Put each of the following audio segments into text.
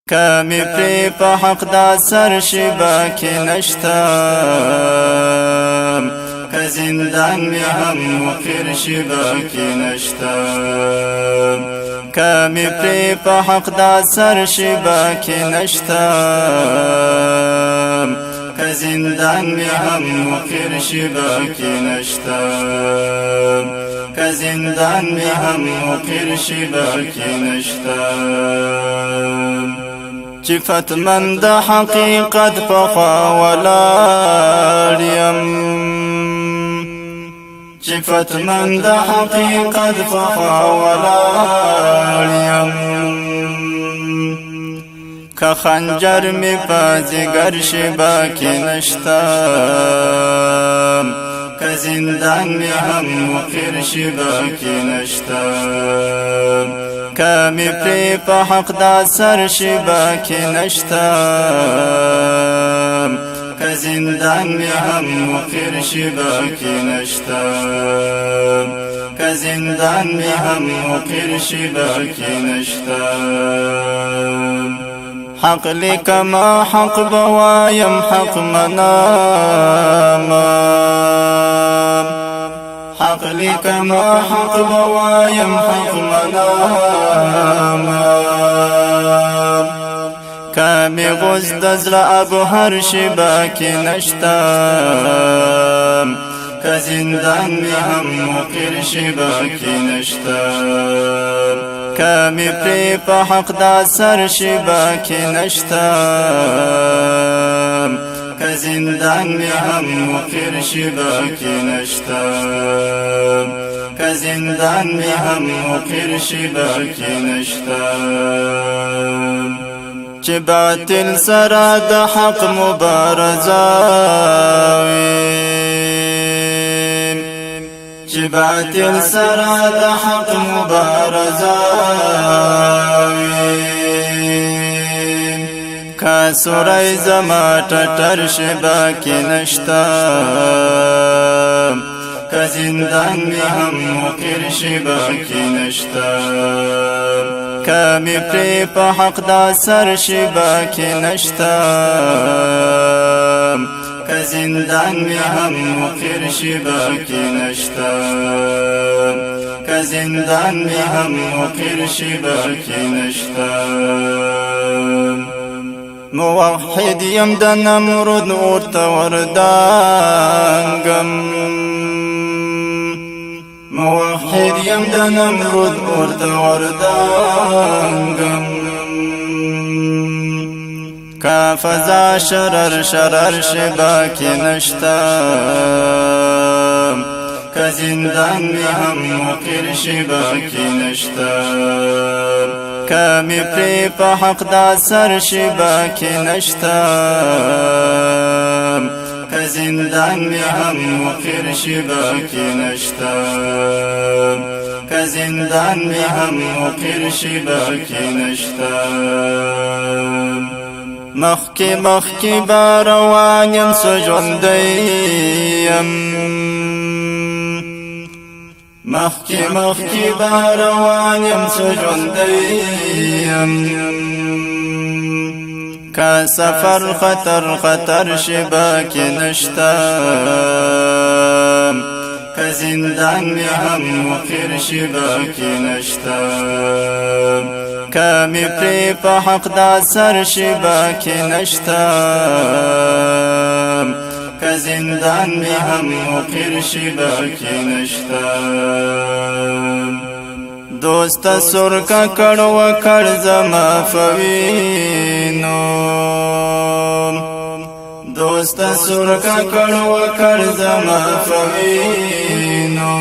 کمی پری په حق دا سر شبا کی نشتم که زندان می هم مقر شبا کی نشتم کمی پری په حق دا سر شبا کی نشتم که زندان می هم مقر شبا کی نشتم که زندان می هم مقر شبا کی نشتم صفت من د حقیقت پخوا ولاړ یم صفت من د حقیقت پخوا ولاړ یم که خنجر می په ځیګر شبا کې نشته که زندان می هم مقر شبا کې نشته کمی پری په حق دا سر شبا کی نشتم که زندان می هم مقر شبا کی نشتم که زندان می هم مقر شبا کی نشتم حق لکما حق بوایم حق منام حق لکما حق بوایم حق منام کمی غز دزل ابو هر شبا کی نشتم که زندان می هم مقر شبا کی نشتم کمی پری په حق دا سر شبا کی نشتم که زندان می هم مقر شبا کی نشتم که زندان می هم مقر شبا کی نشتم چې باطل سره د حق مبارزه وي چې باطل سره د حق مبارزه وي کا سورای زما ټټر شبا کې نشتا که زندان می هم مقر شبا کې نشتا کمی پری په حق دا سر شبا کی نشتم که زندان می هم مقر شبا کی نشتم که زندان می هم مقر شبا کی نشتم موحد یم د نمرود ورته وردانګم موحد یم د نمرود ورته وردانګم کا فضا شرر شرر شبا کی نشتم که زندان می هم مقر شبا کی نشتم کمی پری په حق دا سر شبا کی نشتم که زندان می هم مقر شبا کی نشتم که زندان می هم مقر شبا کی نشتم مخکی مخکی با روانیم سجندیم مخکی مخکی با روانیم سجندیم که سفر خطر خطر شبا کی نشتم که زندان می هم مقر شبا کی نشتم کمی پری په حق دا سر شبا کی نشتم که زندان می هم مقر شبا کی نشتم دوست سرکا کڑو کڑ زما فوینو دوست سرکا کڑو کڑ زما فوینو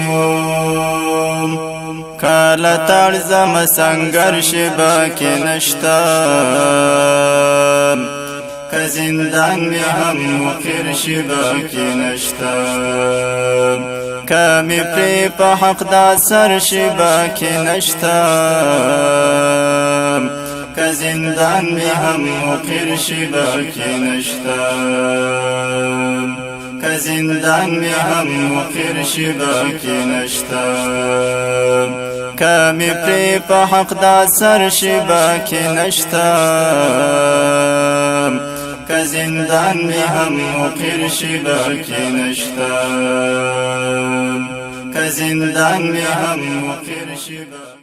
کالا تاړ زما سنگر شبا کی نشتم که زندان می هم مقر شبا کی نشتم کمی پری په حق دا سر شبا کی نشتم که زندان می هم مقر شبا کی نشتم که زندان می هم مقر شبا کی نشتم کمی پری په حق دا سر شبا کی نشتا که زندان می هم مقر شبا کی نشتا که زندان می هم مقر شبا